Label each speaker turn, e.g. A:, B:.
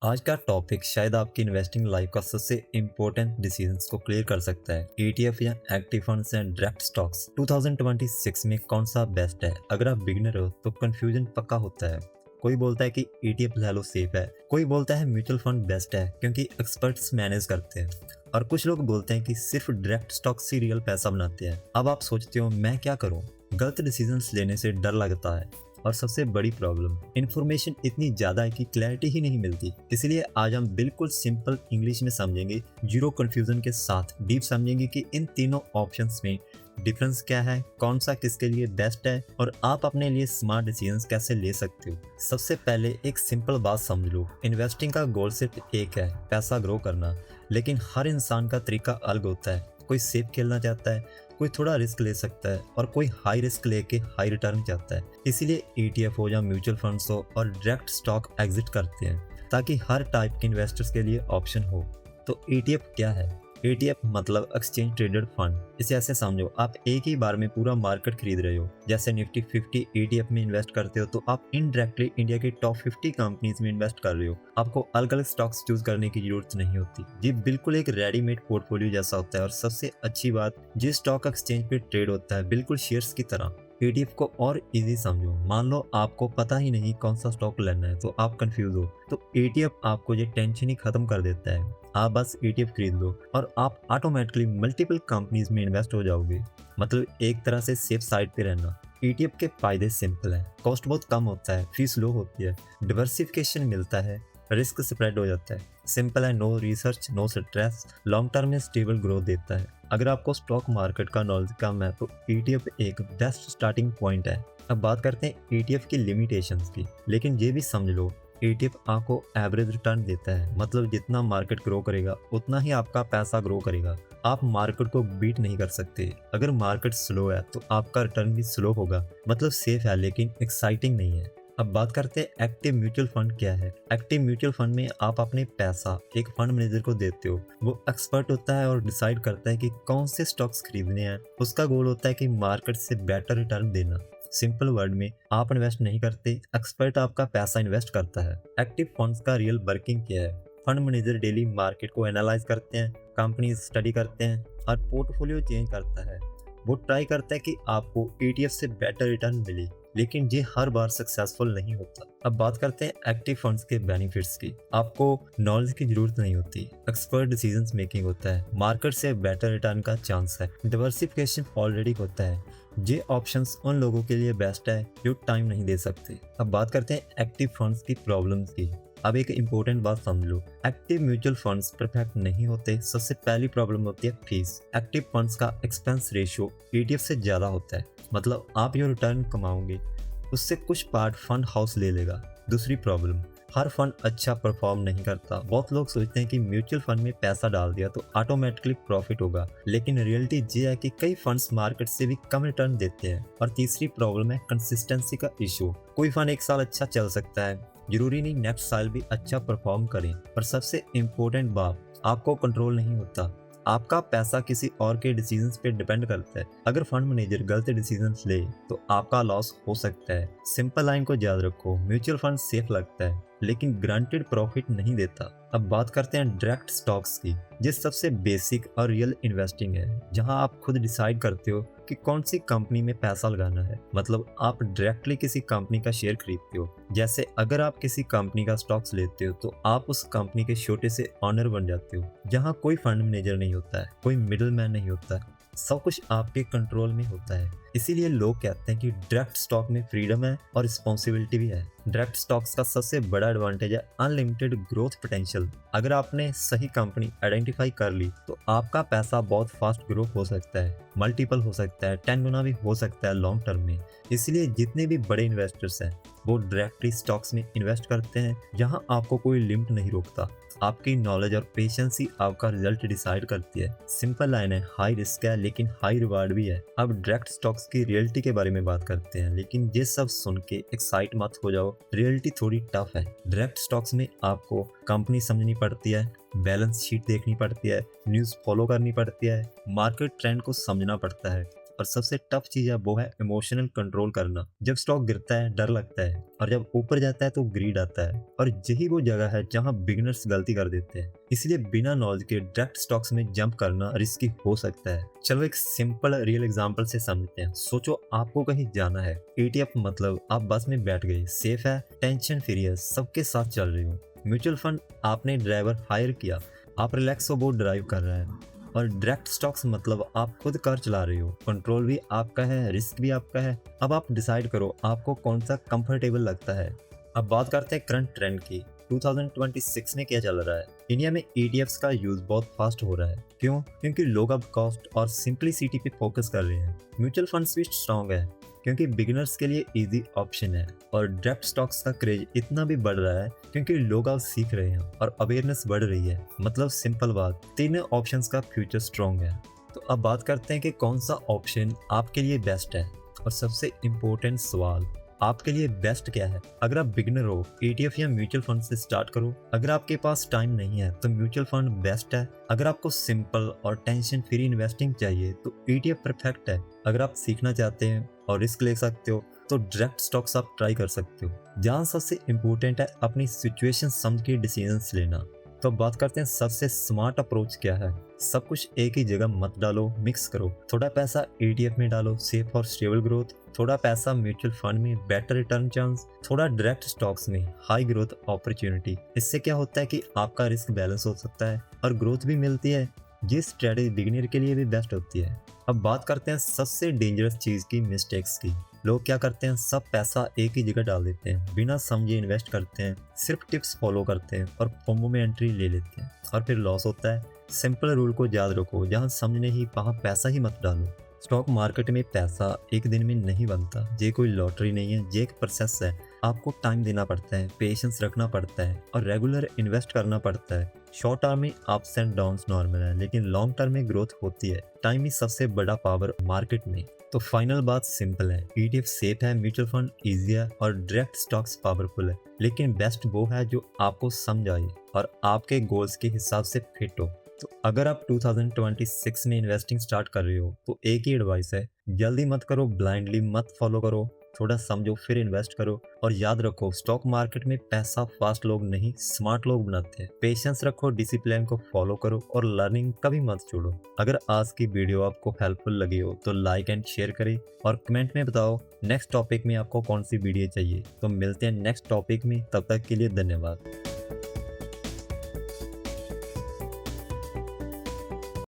A: आज का टॉपिक शायद आपकी इन्वेस्टिंग लाइफ का सबसे इम्पोर्टेंट डिसीजंस को क्लियर कर सकता है। ईटीएफ या active funds and direct stocks 2026 में कौन सा बेस्ट है? अगर आप बिगिनर हो तो कंफ्यूजन पक्का होता है। कोई बोलता है कि ईटीएफ ले लो, सेफ है। कोई बोलता है म्यूचुअल फंड बेस्ट है क्योंकि एक्सपर्ट्स मैनेज करते हैं। और कुछ लोग बोलते हैं कि सिर्फ डायरेक्ट स्टॉक से रियल पैसा बनाते हैं। अब आप सोचते हो मैं क्या करूं? गलत डिसीजंस लेने से डर लगता है। और सबसे बड़ी प्रॉब्लम, इंफॉर्मेशन इतनी ज़्यादा है कि क्लैरिटी ही नहीं मिलती। इसलिए आज हम बिल्कुल सिंपल इंग्लिश में समझेंगे, जीरो कन्फ्यूजन के साथ डीप समझेंगे कि इन तीनों ऑप्शंस में डिफरेंस क्या है, कौन सा किसके लिए बेस्ट है और आप अपने लिए स्मार्ट डिसीजंस कैसे ले सकते हो। सबसे पहले एक सिंपल बात समझ लो, इन्वेस्टिंग का गोल सिर्फ एक है, पैसा ग्रो करना। लेकिन हर इंसान का तरीका अलग होता है। कोई सेफ खेलना चाहता है, कोई थोड़ा रिस्क ले सकता है और कोई हाई रिस्क लेके हाई रिटर्न चाहता है। इसीलिए ईटीएफ हो या म्यूचुअल फंड्स हो और डायरेक्ट स्टॉक एग्जिट करते हैं ताकि हर टाइप के इन्वेस्टर्स के लिए ऑप्शन हो। तो ईटीएफ क्या है? ईटीएफ मतलब एक्सचेंज ट्रेडेड फंड। इसे ऐसे समझो, आप एक ही बार में पूरा मार्केट खरीद रहे हो। जैसे निफ्टी 50 ईटीएफ में इन्वेस्ट करते हो तो आप इनडायरेक्टली इंडिया की टॉप 50 कंपनीज में इन्वेस्ट कर रहे हो। आपको अलग अलग स्टॉक्स चूज करने की जरूरत नहीं होती। ये बिल्कुल एक रेडीमेड पोर्टफोलियो जैसा होता है। और सबसे अच्छी बात, जिस स्टॉक एक्सचेंज पे ट्रेड होता है बिल्कुल शेयर्स की तरह। ईटीएफ को और इजी समझो, मान लो आपको पता ही नहीं कौन सा स्टॉक लेना है तो आप कंफ्यूज हो, तो ईटीएफ आपको ये टेंशन ही खत्म कर देता है। आप बस ईटीएफ खरीद लो और आप ऑटोमेटिकली मल्टीपल कंपनीज में इन्वेस्ट हो जाओगे। मतलब एक तरह से सेफ साइड पे रहना। ईटीएफ के फायदे सिंपल है, कॉस्ट बहुत कम होता है, फीस लो होती है, डिवर्सिफिकेशन मिलता है, रिस्क स्प्रेड हो जाता है, सिंपल है, no research no stress, long term में स्टेबल ग्रोथ देता है। अगर आपको स्टॉक मार्केट का नॉलेज कम है तो ईटीएफ एक बेस्ट स्टार्टिंग पॉइंट है। अब बात करते हैं ईटीएफ की लिमिटेशंस की। लेकिन ये भी समझ लो, ईटीएफ आपको एवरेज रिटर्न देता है। मतलब जितना मार्केट ग्रो करेगा उतना ही आपका पैसा ग्रो करेगा। आप मार्केट को बीट नहीं कर सकते। अगर मार्केट स्लो है तो आपका रिटर्न भी स्लो होगा। मतलब सेफ है लेकिन एक्साइटिंग नहीं है। अब बात करते हैं एक्टिव म्यूचुअल फंड क्या है। एक्टिव म्यूचुअल फंड में आप अपने पैसा एक फंड मैनेजर को देते हो। वो एक्सपर्ट होता है और डिसाइड करता है कि कौन से स्टॉक्स खरीदने हैं। उसका गोल होता है कि मार्केट से बेटर रिटर्न देना। सिंपल वर्ड में, आप इन्वेस्ट नहीं करते, एक्सपर्ट आपका पैसा इन्वेस्ट करता है। एक्टिव फंड्स का रियल वर्किंग क्या है? फंड मैनेजर डेली मार्केट को एनालाइज करते हैं, कंपनी स्टडी करते हैं और पोर्टफोलियो चेंज करता है। वो ट्राई करता है कि आपको ईटीएफ से बेटर रिटर्न मिले, लेकिन ये हर बार सक्सेसफुल नहीं होता। अब बात करते हैं एक्टिव फंड्स के बेनिफिट्स की। आपको नॉलेज की जरूरत नहीं होती, एक्सपर्ट डिसीजंस मेकिंग होता है, मार्केट से बेटर रिटर्न का चांस है, डिवर्सिफिकेशन ऑलरेडी होता है। ये ऑप्शंस उन लोगों के लिए बेस्ट है जो टाइम नहीं दे सकते। अब बात करते हैं एक्टिव फंड्स की प्रॉब्लम्स की। अब एक इम्पोर्टेंट बात समझ लो, एक्टिव म्यूचुअल फंड्स परफेक्ट नहीं होते। सबसे पहली प्रॉब्लम होती है फीस। एक्टिव फंड्स का एक्सपेंस रेशियो ईटीएफ से ज़्यादा होता है। मतलब आप जो रिटर्न कमाओगे उससे कुछ पार्ट फंड हाउस ले लेगा। दूसरी प्रॉब्लम, हर फंड अच्छा परफॉर्म नहीं करता। बहुत लोग सोचते हैं कि म्यूचुअल फंड में पैसा डाल दिया तो ऑटोमेटिकली प्रॉफिट होगा, लेकिन रियलिटी ये है कि कई फंड्स मार्केट से भी कम रिटर्न देते हैं। और तीसरी प्रॉब्लम है कंसिस्टेंसी का इशू। कोई फंड एक साल अच्छा चल सकता है, जरूरी नहीं नेक्स्ट साल भी अच्छा परफॉर्म करें। और सबसे इम्पोर्टेंट बात, आपको कंट्रोल नहीं होता। आपका पैसा किसी और के डिसीजंस पे डिपेंड करता है। अगर फंड मैनेजर गलत डिसीजंस ले तो आपका लॉस हो सकता है। सिंपल लाइन को याद रखो, म्यूचुअल फंड सेफ लगता है लेकिन ग्रांटेड प्रॉफिट नहीं देता। अब बात करते हैं डायरेक्ट स्टॉक्स की, जिस सबसे बेसिक और रियल इन्वेस्टिंग है, जहां आप खुद डिसाइड करते हो कि कौन सी कंपनी में पैसा लगाना है। मतलब आप डायरेक्टली किसी कंपनी का शेयर खरीदते हो। जैसे अगर आप किसी कंपनी का स्टॉक्स लेते हो तो आप उस कंपनी के छोटे से ऑनर बन जाते हो, जहां कोई फंड मैनेजर नहीं होता है, कोई मिडिल मैन नहीं होता है, सब कुछ आपके कंट्रोल में होता है। इसीलिए लोग कहते हैं कि डायरेक्ट स्टॉक में फ्रीडम है और रिस्पॉन्सिबिलिटी भी है। डायरेक्ट स्टॉक्स का सबसे बड़ा एडवांटेज है अनलिमिटेड ग्रोथ पोटेंशियल। अगर आपने सही कंपनी आइडेंटिफाई कर ली तो आपका पैसा बहुत फास्ट ग्रो हो सकता है, मल्टीपल हो सकता है, 10 गुना भी हो सकता है लॉन्ग टर्म में। इसलिए जितने भी बड़े इन्वेस्टर्स हैं वो डायरेक्टली स्टॉक्स में इन्वेस्ट करते हैं, जहां आपको कोई लिमिट नहीं रोकता। आपकी नॉलेज और पेशेंस ही आपका रिजल्ट डिसाइड करती है। सिंपल लाइन है, हाई रिस्क है लेकिन हाई रिवार्ड भी है। अब डायरेक्ट स्टॉक्स की रियलिटी के बारे में बात करते हैं, लेकिन ये सब सुन के एक्साइट मत हो जाओ, रियलिटी थोड़ी टफ है। डायरेक्ट स्टॉक्स में आपको कंपनी समझनी पड़ती है, बैलेंस शीट देखनी पड़ती है, न्यूज़ फॉलो करनी पड़ती है, मार्केट ट्रेंड को समझना पड़ता है और सबसे टफ चीज है वो है इमोशनल कंट्रोल करना। जब स्टॉक गिरता है डर लगता है, और जब ऊपर जाता है तो ग्रीड आता है, और यही वो जगह है जहां बिगिनर्स गलती कर देते हैं। इसलिए बिना नॉलेज के डायरेक्ट स्टॉक्स में जंप करना रिस्की हो सकता है। चलो एक सिंपल रियल एग्जांपल से समझते हैं। सोचो आपको कहीं जाना है, ETF मतलब आप बस में बैठ गए, सेफ है, टेंशन फ्री है, सबके साथ चल रही हो। म्यूचुअल फंड आपने ड्राइवर हायर किया, आप रिलैक्स हो, वो ड्राइव कर रहा है। और डायरेक्ट स्टॉक्स मतलब आप खुद कार चला रहे हो, कंट्रोल भी आपका है, रिस्क भी आपका है। अब आप डिसाइड करो आपको कौन सा कंफर्टेबल लगता है। अब बात करते हैं करंट ट्रेंड की। 2026 में क्या चल रहा है? इंडिया में ETFs का यूज बहुत फास्ट हो रहा है। क्यों? क्योंकि लोग अब कॉस्ट और सिंपलिसिटी पे फोकस कर रहे हैं। म्यूचुअल फंड्स भी स्ट्रॉन्ग है क्योंकि बिगिनर्स के लिए इजी ऑप्शन है। और डायरेक्ट स्टॉक्स का क्रेज इतना भी बढ़ रहा है क्योंकि लोग अब सीख रहे हैं और अवेयरनेस बढ़ रही है। मतलब सिंपल बात, तीनों ऑप्शंस का फ्यूचर स्ट्रॉन्ग है। तो अब बात करते हैं कि कौन सा ऑप्शन आपके लिए बेस्ट है। और सबसे इम्पोर्टेंट सवाल, आपके लिए बेस्ट क्या है? अगर आप बिगिनर हो, ETF या म्यूचुअल फंड से स्टार्ट करो। अगर आपके पास टाइम नहीं है तो म्यूचुअल फंड बेस्ट है। अगर आपको सिंपल और टेंशन फ्री इन्वेस्टिंग चाहिए तो ETF परफेक्ट है। अगर आप सीखना चाहते हैं और रिस्क ले सकते हो तो डायरेक्ट स्टॉक्स आप ट्राई कर सकते हो। जहाँ सबसे इम्पोर्टेंट है अपनी सिचुएशन समझ के डिसीजंस लेना। तो बात करते हैं सबसे स्मार्ट अप्रोच क्या है। सब कुछ एक ही जगह मत डालो, मिक्स करो। थोड़ा पैसा ETF में डालो, सेफ और स्टेबल ग्रोथ। थोड़ा पैसा म्यूचुअल फंड में, बेटर रिटर्न चांस। थोड़ा डायरेक्ट स्टॉक्स में, हाई ग्रोथ अपॉर्चुनिटी। इससे क्या होता है कि आपका रिस्क बैलेंस हो सकता है और ग्रोथ भी मिलती है। ये स्ट्रेटेजी बिगिनर के लिए भी बेस्ट होती है। अब बात करते हैं सबसे डेंजरस चीज की, मिस्टेक्स की। लोग क्या करते हैं, सब पैसा एक ही जगह डाल देते हैं, बिना समझे इन्वेस्ट करते हैं, सिर्फ टिप्स फॉलो करते हैं और फोमो में एंट्री ले लेते हैं और फिर लॉस होता है। सिंपल रूल को याद रखो, जहाँ समझ नहीं वहाँ पैसा ही मत डालो। स्टॉक मार्केट में पैसा एक दिन में नहीं बनता। ये कोई लॉटरी नहीं है, ये एक प्रोसेस है। आपको टाइम देना पड़ता है, पेशेंस रखना पड़ता है और रेगुलर इन्वेस्ट करना पड़ता है। शॉर्ट टर्म में अप्स एंड डाउन्स नॉर्मल है, लेकिन लॉन्ग टर्म में ग्रोथ होती है। टाइम ही सबसे बड़ा पावर मार्केट में। तो फाइनल बात सिंपल है, ETF सेफ है, म्यूचुअल फंड ईजी है और डायरेक्ट स्टॉक्स पावरफुल है। लेकिन बेस्ट वो है जो आपको समझ आए और आपके गोल्स के हिसाब से फिट हो। तो अगर आप 2026 में इन्वेस्टिंग स्टार्ट कर रहे हो तो एक ही एडवाइस है, जल्दी मत करो, ब्लाइंडली मत फॉलो करो। थोड़ा समझो फिर इन्वेस्ट करो। और याद रखो, स्टॉक मार्केट में पैसा फास्ट लोग नहीं, स्मार्ट लोग बनाते हैं। पेशेंस रखो, डिसिप्लिन को फॉलो करो और लर्निंग कभी मत छोड़ो। अगर आज की वीडियो आपको हेल्पफुल लगी हो तो लाइक एंड शेयर करें और कमेंट में बताओ नेक्स्ट टॉपिक में आपको कौन सी वीडियो चाहिए। तो मिलते हैं नेक्स्ट टॉपिक में, तब तक के लिए धन्यवाद।